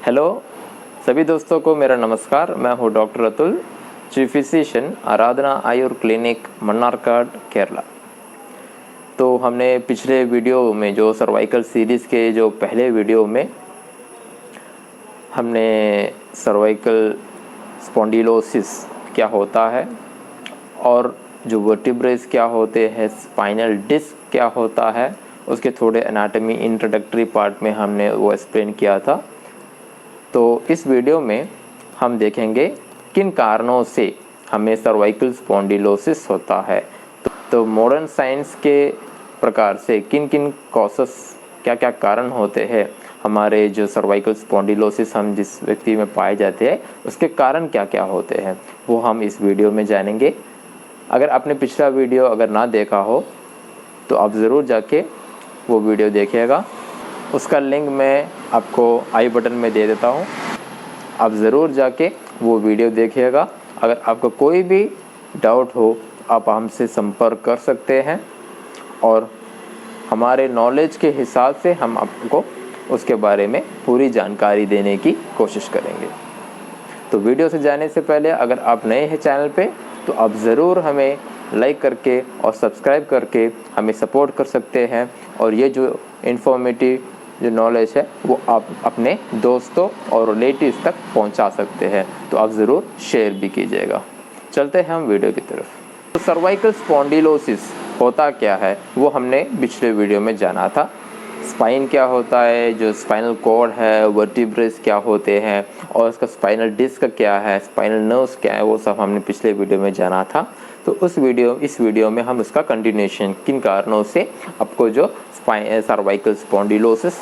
Hello सभी दोस्तों को मेरा नमस्कार। मैं हूँ डॉक्टर अतुल, चीफ फिजिशियन, आराधना आयुर क्लिनिक, मन्नारकाड, केरला। तो हमने पिछले वीडियो में जो सर्वाइकल सीरीज़ के जो पहले वीडियो में हमने सर्वाइकल स्पॉन्डिलोसिस क्या होता है और जो वर्टिब्रेस क्या होते हैं, स्पाइनल डिस्क क्या होता है, उसके थोड़े एनाटॉमी इंट्रोडक्टरी पार्ट में हमने वो एक्सप्लेन किया था। तो इस वीडियो में हम देखेंगे किन कारणों से हमें सर्वाइकल स्पॉन्डिलोसिस होता है। तो मॉडर्न साइंस के प्रकार से किन किन कॉसेस, क्या क्या कारण होते हैं हमारे जो सर्वाइकल स्पॉन्डिलोसिस हम जिस व्यक्ति में पाए जाते हैं, उसके कारण क्या क्या होते हैं, वो हम इस वीडियो में जानेंगे। अगर आपने पिछला वीडियो अगर ना देखा हो तो आप ज़रूर जाके वो वीडियो देखिएगा। उसका लिंक मैं आपको आई बटन में दे देता हूँ, आप ज़रूर जाके वो वीडियो देखिएगा। अगर आपको कोई भी डाउट हो आप हमसे संपर्क कर सकते हैं और हमारे नॉलेज के हिसाब से हम आपको उसके बारे में पूरी जानकारी देने की कोशिश करेंगे। तो वीडियो से जाने से पहले अगर आप नए हैं चैनल पे तो आप ज़रूर हमें लाइक करके और सब्सक्राइब करके हमें सपोर्ट कर सकते हैं और ये जो इन्फॉर्मेटिव जो नॉलेज है वो आप अपने दोस्तों और रिलेटिव्स तक पहुंचा सकते हैं। तो आप ज़रूर शेयर भी कीजिएगा। चलते हैं हम वीडियो की तरफ। तो सर्वाइकल स्पॉन्डिलोसिस होता क्या है वो हमने पिछले वीडियो में जाना था। स्पाइन क्या होता है, जो स्पाइनल कॉर्ड है, वर्टिब्रेस क्या होते हैं और उसका स्पाइनल डिस्क क्या है, स्पाइनल नर्व्स क्या है, वो सब हमने पिछले वीडियो में जाना था। तो इस वीडियो में हम उसका कंटिन्यूएशन, किन कारणों से आपको जो सर्वाइकल स्पॉन्डिलोसिस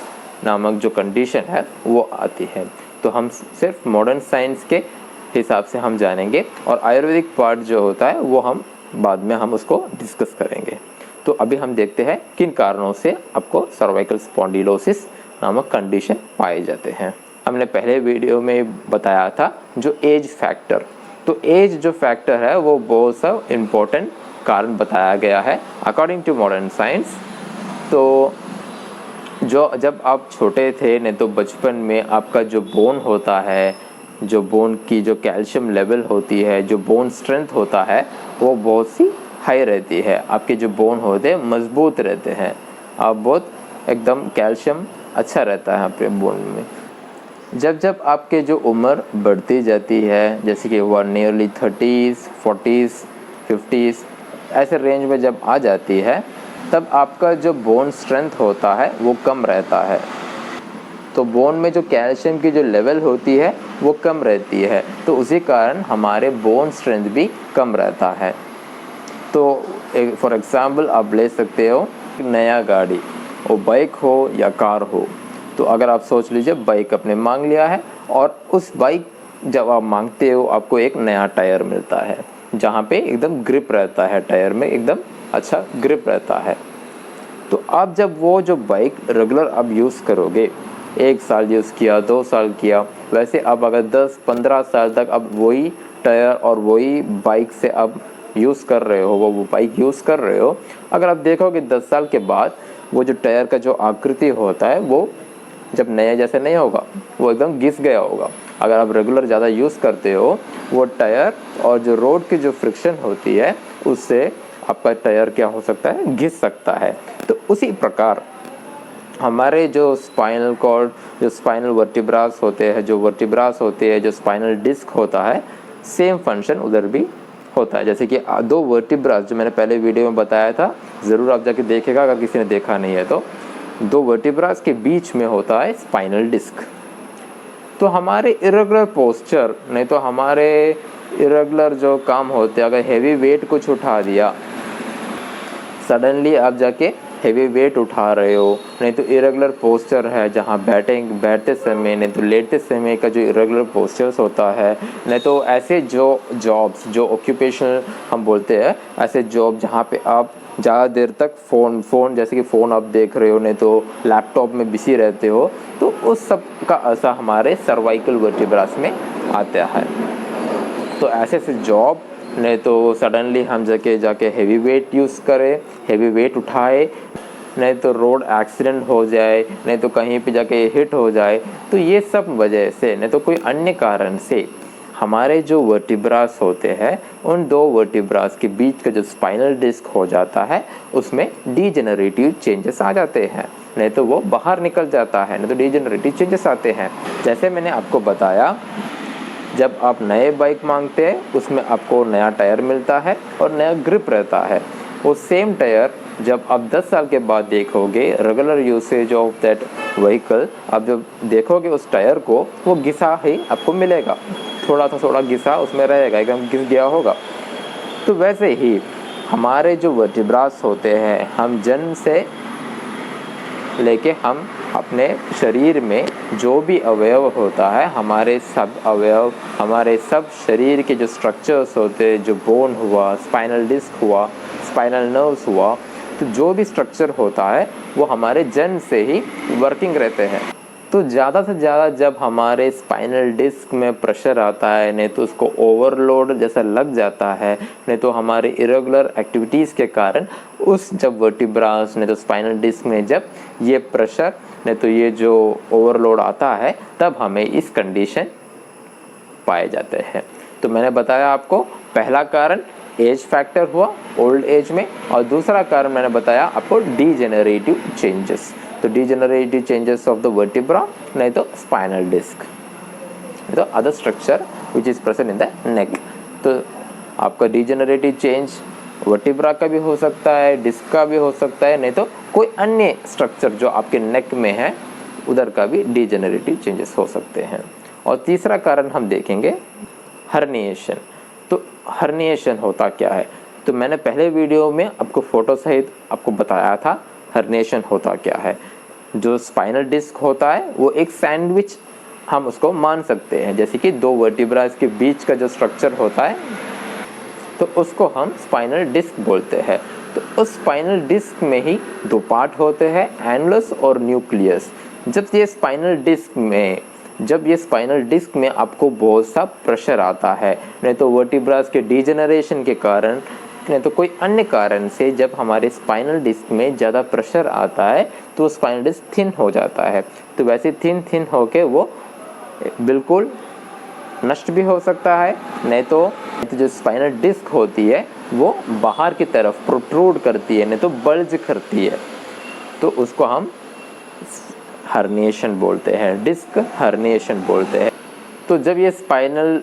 नामक जो कंडीशन है वो आती है, तो हम सिर्फ मॉडर्न साइंस के हिसाब से हम जानेंगे और आयुर्वेदिक पार्ट जो होता है वो हम बाद में हम उसको डिस्कस करेंगे। तो अभी हम देखते हैं किन कारणों से आपको सर्वाइकल स्पॉन्डिलोसिस नामक कंडीशन पाए जाते हैं। हमने पहले वीडियो में बताया था जो एज फैक्टर, तो एज जो फैक्टर है वो बहुत सा इम्पोर्टेंट कारण बताया गया है अकॉर्डिंग टू मॉडर्न साइंस। तो जो जब आप छोटे थे नहीं तो बचपन में आपका जो बोन होता है, जो बोन की जो कैल्शियम लेवल होती है, जो बोन स्ट्रेंथ होता है वो बहुत सी हाई रहती है। आपके जो बोन होते हैं मजबूत रहते हैं, आप बहुत एकदम कैल्शियम अच्छा रहता है आपके बोन में। जब जब आपके जो उम्र बढ़ती जाती है, जैसे कि वो नियरली 30s, 40s, 50s ऐसे रेंज में जब आ जाती है, तब आपका जो बोन स्ट्रेंथ होता है वो कम रहता है। तो बोन में जो कैल्शियम की जो लेवल होती है वो कम रहती है, तो उसी कारण हमारे बोन स्ट्रेंथ भी कम रहता है। तो फॉर एग्ज़ाम्पल आप ले सकते हो नया गाड़ी, वो बाइक हो या कार हो, तो अगर आप सोच लीजिए बाइक आपने मांग लिया है और उस बाइक जब आप मांगते हो आपको एक नया टायर मिलता है जहाँ पे एकदम ग्रिप रहता है, टायर में एकदम अच्छा ग्रिप रहता है। तो आप जब वो जो बाइक रेगुलर आप यूज़ करोगे, 1 साल यूज़ किया, 2 साल किया, वैसे अब अगर 10-15 साल तक अब वही टायर और वही बाइक से आप यूज़ कर रहे हो, वो बाइक यूज़ कर रहे हो, अगर आप देखोगे 10 साल के बाद वो जो टायर का जो आकृति होता है वो जब नया जैसे नहीं होगा, वो एकदम घिस गया होगा। अगर आप रेगुलर ज़्यादा यूज़ करते हो वो टायर और जो रोड की जो फ्रिक्शन होती है उससे आपका टायर क्या हो सकता है, घिस सकता है। तो उसी प्रकार हमारे जो स्पाइनल कॉर्ड, जो स्पाइनल वर्टिब्रास होते हैं, जो वर्टिब्रास होते हैं, जो स्पाइनल डिस्क होता है, सेम फंक्शन उधर भी होता है। जैसे कि 2 वर्टिब्रास जो मैंने पहले वीडियो में बताया था, ज़रूर आप जाके देखेगा अगर किसी ने देखा नहीं है तो। 2 वर्टिब्रास के बीच में होता है स्पाइनल डिस्क। तो हमारे इरेगुलर पोस्चर नहीं तो हमारे इरेगुलर जो काम होते हैं, अगर हेवी वेट कुछ उठा दिया, सडनली आप जाके हेवी वेट उठा रहे हो, नहीं तो इरेगुलर पोस्चर है जहाँ बैठते समय नहीं तो लेटते समय का जो इरेगुलर पोस्चर्स होता है, नहीं तो ऐसे जो जॉब्स, जो ऑक्यूपेशनल हम बोलते हैं, ऐसे जॉब जहाँ पे आप ज़्यादा देर तक फ़ोन जैसे कि फ़ोन आप देख रहे हो, नहीं तो लैपटॉप में बिजी रहते हो, तो उस सब का असर हमारे सर्वाइकल वर्टिब्रास में आता है। तो ऐसे से जॉब नहीं तो सडनली हम जाके हेवी वेट यूज़ करें, हेवी वेट उठाए, नहीं तो रोड एक्सीडेंट हो जाए, नहीं तो कहीं पे जाके हिट हो जाए, तो ये सब वजह से, नहीं तो कोई अन्य कारण से हमारे जो वर्टिब्रास होते हैं उन दो वर्टिब्रास के बीच का जो स्पाइनल डिस्क हो जाता है उसमें डीजेनरेटिव चेंजेस आ जाते हैं, नहीं तो वो बाहर निकल जाता है, नहीं तो डीजेनरेटिव चेंजेस आते हैं। जैसे मैंने आपको बताया, जब आप नए बाइक मांगते हैं उसमें आपको नया टायर मिलता है और नया ग्रिप रहता है। वो सेम टायर जब आप 10 साल के बाद देखोगे regular usage of that vehicle, आप जब देखोगे उस टायर को, वो घिसा ही आपको मिलेगा, थोड़ा घिसा उसमें रहेगा, एकदम घिस गया होगा। तो वैसे ही हमारे जो वर्टिब्रास होते हैं, हम जन्म से लेके हम अपने शरीर में जो भी अवयव होता है, हमारे सब अवयव, हमारे सब शरीर के जो स्ट्रक्चर्स होते हैं, जो बोन हुआ, स्पाइनल डिस्क हुआ, स्पाइनल नर्व्स हुआ, तो जो भी स्ट्रक्चर होता है वो हमारे जन्म से ही वर्किंग रहते हैं। तो ज़्यादा से ज़्यादा जब हमारे स्पाइनल डिस्क में प्रेशर आता है, नहीं तो उसको ओवरलोड जैसा लग जाता है, नहीं तो हमारे इरेगुलर एक्टिविटीज़ के कारण उस जब वर्टिब्रास, नहीं तो स्पाइनल डिस्क में जब ये प्रेशर, नहीं तो ये जो ओवरलोड आता है, तब हमें इस कंडीशन पाए जाते हैं। तो मैंने बताया आपको, पहला कारण एज फैक्टर हुआ ओल्ड एज में, और दूसरा कारण मैंने बताया आपको डीजेनरेटिव चेंजेस। तो degenerative changes of the vertebra, नहीं तो स्पाइनल डिस्क, तो other structure which is present in the neck. तो आपका डीजेनरेटिव चेंज वर्टिब्रा का भी हो सकता है, डिस्क का भी हो सकता है, नहीं तो कोई अन्य स्ट्रक्चर जो आपके नेक में है उधर का भी डीजेनरेटिव चेंजेस हो सकते हैं। और तीसरा कारण हम देखेंगे हर्निएशन। तो हर्निएशन होता क्या है, तो मैंने पहले वीडियो में आपको फोटो सहित आपको बताया था हर्निएशन होता क्या है। जो स्पाइनल डिस्क होता है वो एक सैंडविच हम उसको मान सकते हैं, जैसे कि दो वर्टिब्रास के बीच का जो स्ट्रक्चर होता है तो उसको हम स्पाइनल डिस्क बोलते हैं। तो उस स्पाइनल डिस्क में ही दो पार्ट होते हैं, एनुलस और न्यूक्लियस। जब ये स्पाइनल डिस्क में आपको बहुत सा प्रेशर आता है, नहीं तो वर्टिब्रास के डीजेनरेशन के कारण, नहीं तो कोई अन्य कारण से जब हमारे स्पाइनल डिस्क में ज़्यादा प्रेशर आता है तो स्पाइनल डिस्क थिन हो जाता है। तो वैसे थिन होके वो बिल्कुल नष्ट भी हो सकता है, नहीं तो जो स्पाइनल डिस्क होती है वो बाहर की तरफ प्रोट्रूड करती है, नहीं तो बल्ज करती है, तो उसको हम हर्निएशन बोलते हैं, डिस्क हर्निएशन बोलते हैं। तो जब ये स्पाइनल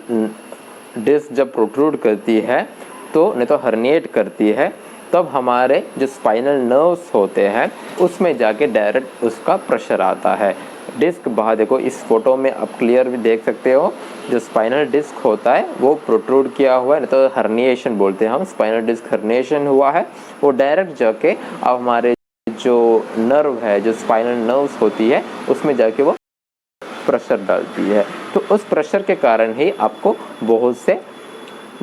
डिस्क जब प्रोट्रूड करती है तो नहीं तो हर्निएट करती है, तब हमारे जो स्पाइनल नर्व्स होते हैं उसमें जाके डायरेक्ट उसका प्रेशर आता है। डिस्क बाहर देखो, इस फोटो में आप क्लियर भी देख सकते हो, जो स्पाइनल डिस्क होता है वो प्रोट्रूड किया हुआ है, नहीं तो हर्निएशन बोलते हैं हम, स्पाइनल डिस्क हर्निएशन हुआ है, वो डायरेक्ट जाके अब हमारे जो नर्व है, जो स्पाइनल नर्व्स होती है उसमें जाके वो प्रेशर डालती है। तो उस प्रेशर के कारण ही आपको बहुत से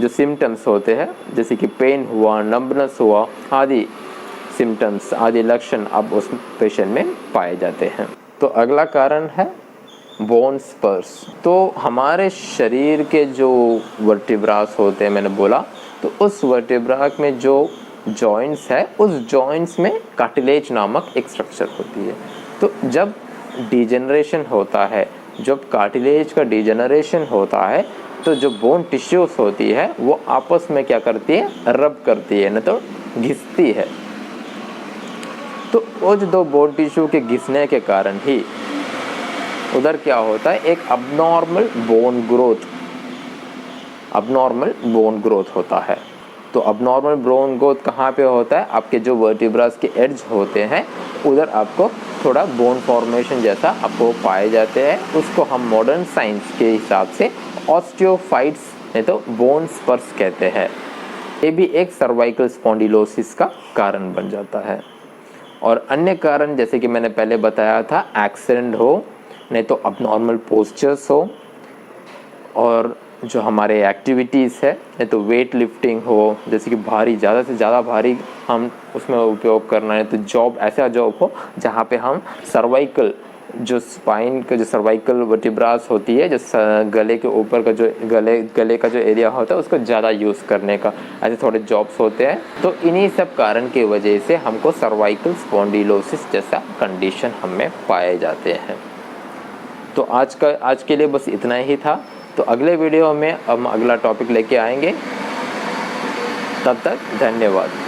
जो सिम्टम्स होते हैं, जैसे कि पेन हुआ, नंबनेस हुआ, आदि सिम्टम्स, आदि लक्षण अब उस पेशेंट में पाए जाते हैं। तो अगला कारण है बोन स्पर्स। तो हमारे शरीर के जो वर्टिब्रास होते हैं, मैंने बोला, तो उस वर्टिब्रा में जो जॉइंट्स है, उस जॉइंट्स में कार्टिलेज नामक एक स्ट्रक्चर होती है। तो जब डिजेनरेशन होता है, जब कार्टिलेज का डिजेनरेशन होता है, तो जो बोन टिश्यूज होती है वो आपस में क्या करती है, रब करती है, न तो घिसती है। तो वो जो दो बोन टिश्यू के घिसने के कारण ही उधर क्या होता है, एक अबनॉर्मल बोन ग्रोथ होता है। तो अबनॉर्मल बोन ग्रोथ कहाँ पे होता है, आपके जो वर्टिब्रास के एड्ज होते हैं उधर आपको थोड़ा बोन फॉर्मेशन जैसा आपको पाए जाते हैं। उसको हम मॉडर्न साइंस के हिसाब से ऑस्टियोफाइट्स, नहीं तो बोन स्पर्स कहते हैं। ये भी एक सर्वाइकल स्पॉन्डिलोसिस का कारण बन जाता है। और अन्य कारण जैसे कि मैंने पहले बताया था, एक्सीडेंट हो, नहीं तो अबनॉर्मल पोस्चर्स हो, और जो हमारे एक्टिविटीज़ है, नहीं तो वेट लिफ्टिंग हो, जैसे कि भारी, ज़्यादा से ज़्यादा भारी हम उसमें उपयोग करना है, तो जॉब, ऐसा जॉब हो जहाँ पे हम सर्वाइकल जो स्पाइन का जो सर्वाइकल वर्टिब्रास होती है, जो गले के ऊपर का जो गले का जो एरिया होता है उसको ज़्यादा यूज़ करने का, ऐसे थोड़े जॉब्स होते हैं। तो इन्हीं सब कारण की वजह से हमको सर्वाइकल स्पॉन्डिलोसिस जैसा कंडीशन हमें पाए जाते हैं। तो आज के लिए बस इतना ही था। तो अगले वीडियो में हम अगला टॉपिक लेके आएंगे। तब तक धन्यवाद।